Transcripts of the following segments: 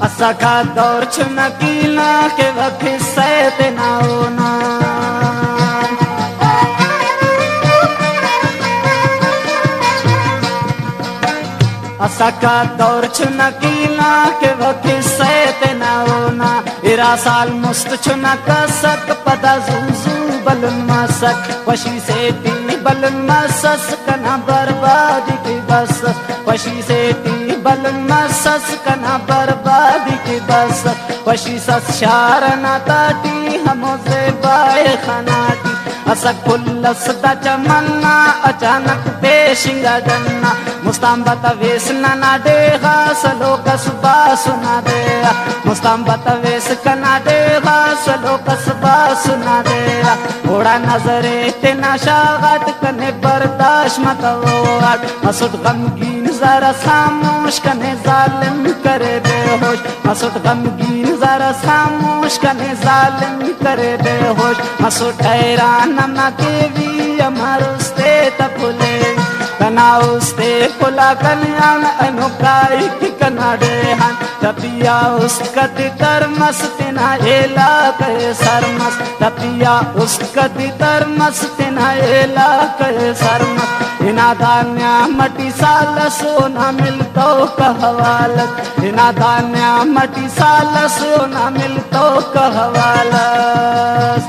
असका दौर चुनकीला के वक्त सैत ना होना असका दौर चुनकीला के वक्त सैत ना होना इरा साल मुस्त चुनका सक पदा जुजू बलन मसक वशी से ती बलन मसस कना बर्बादी की बस वशी से ती बलन मसस कना बर्बादी की बस वशी सस शारना ताटी हमो से बाए खनाटी असक पुल्लस दा चमन्ना अचानक पेशिंगा जन्ना मुस्तांबत वेस ना देगा सलो कसबा सुना देगा मुस्तांबत वेस कना देगा सलो कसबा सुना देगा थोड़ा नजरे तेना शागत कने बर्दाश्त मत होट मसुद गमगीन जरा खामोश कने जालिम करे बेहोश मसुद गमगीन जरा खामोश कने जालिम करे बेहोश मसुद हैरान ना केवी अमरुस्ते तपुले कना उस्ते पुला कल्याण अनुकाई की कनाडे हन तपिया उसकद तर मस्तना एला के सरमस तपिया उसकद तर मस्तना एला के सरमस इना धान्या मटी साल सोना मिलतो कहवालत इना धान्या मटी साल सोना मिलतो कहवालत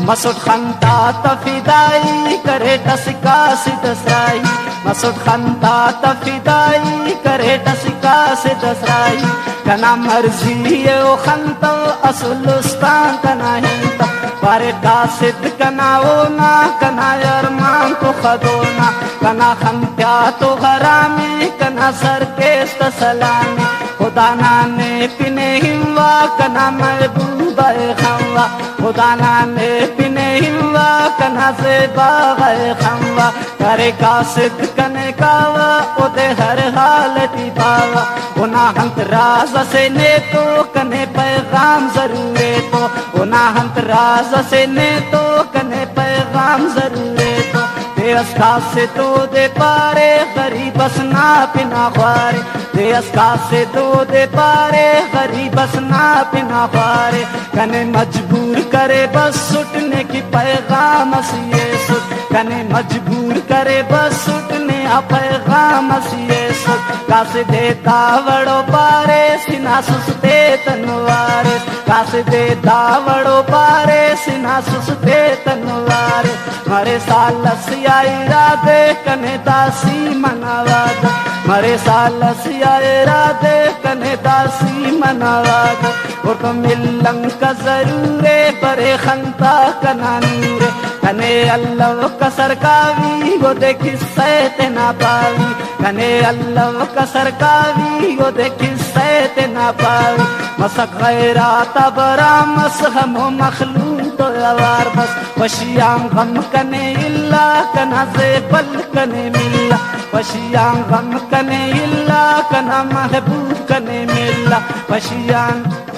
मसुद खंता तफिदाई करे टसका से दसराई मसुद खंता तफिदाई करे टसका से दसराई कना मर्जी ओ खंतो असुलुस्तान कना हिंता पारे कासिद कना ओना कना यरमान को खदोना कना खंत्या तो घरामी कना सर के सलामी खुदा ने पिने हिम्वा कना महबूबा खम्वा खुदा ने पिने हिम्वा कना से बागे खम्वा करे कासिद कने कावा ओदे हर हालती पावा उना हंत राज से ने तो कने पैगाम जरूरे तो उना हंत राज से ने तो कने पैगाम जरूरे तो देस का से तो दे पारे गरीब बसना पिना ख्वारे देस का से तो दे पारे गरीब बसना पिना ख्वारे कने मजबूर करे बस सुटने की पैगाम सिए सुट कने मजबूर करे बस सुटने आ पैगाम सिए सुट कासे देता वड़ो पारे सिना सुसते तनवारे कासे देता वड़ो पारे सिना सुसते तनवारे मरे सालस इरादे कने दासी मनावाद मरे सालस इरादे कने दासी मनावाद और तो मिलन का जरूरे बरे खंता कना नूरे कने अल्लाह का सरकावी वो देखी सैते ना पावी कने अल्लाह का सरकावी वो देखी सैते ना पावी मसक गैरात बरा मसहम मखलूम तो यार बस वशियाम गम कने इल्ला कना से बल कने मिल्ला वशियाम गम कने इल्ला कना महबूब कने मिल्ला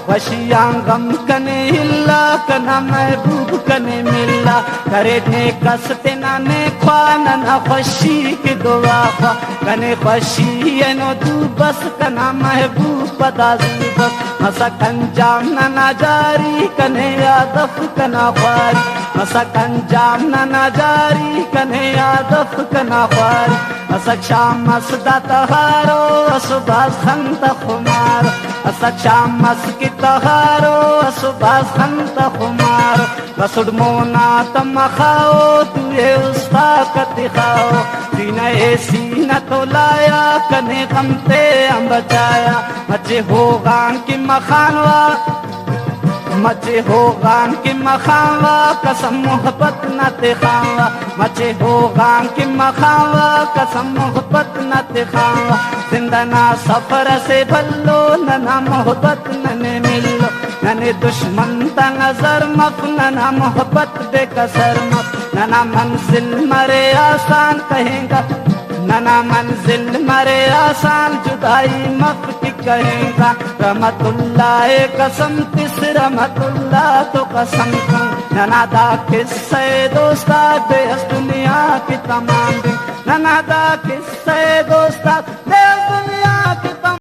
वशियां गम कने इल्ला कना महबूब कने मिल्ला करे ने कसते नाने ख्वान ना खुशी की दुआ ख्वा कने खुशी नो दू बस कना महबूब पदा बस मसक अंजाम ना जारी कने यादफ कना ख्वारी मसक अंजाम ना जारी कने यादफ कना ख्वारी मसक शाम मसदा तहारो सुबह खंत खुमार मसक शाम मस की तहारो सुबह खंत खुमार बसुड मोना तम खाओ तुए उस्ताकत खाओ सीना सीना तो लाया कने कमते हम बचाया मचे होगा कि मखानवा मचे होगा कि मखावा कसम मोहब्बत न ते खावा मचे होगा कि मखावा कसम मोहब्बत न ते खावा जिंदना सफर से भल्लो नना मोहब्बत नने मिलो नने दुश्मन ता नजर मफ नना मोहब्बत बेकसर मफ नना मंजिल मरे आसान कहेगा नना मंजिल मरे आसान जुदाई मफ की कहेगा रहमतुल्लाह कसम तिस रहमतुल्लाह तो कसम नना दा किस्से दोस्ता देश दुनिया की तमाम दिन नना दा किस्से दोस्ता देश दुनिया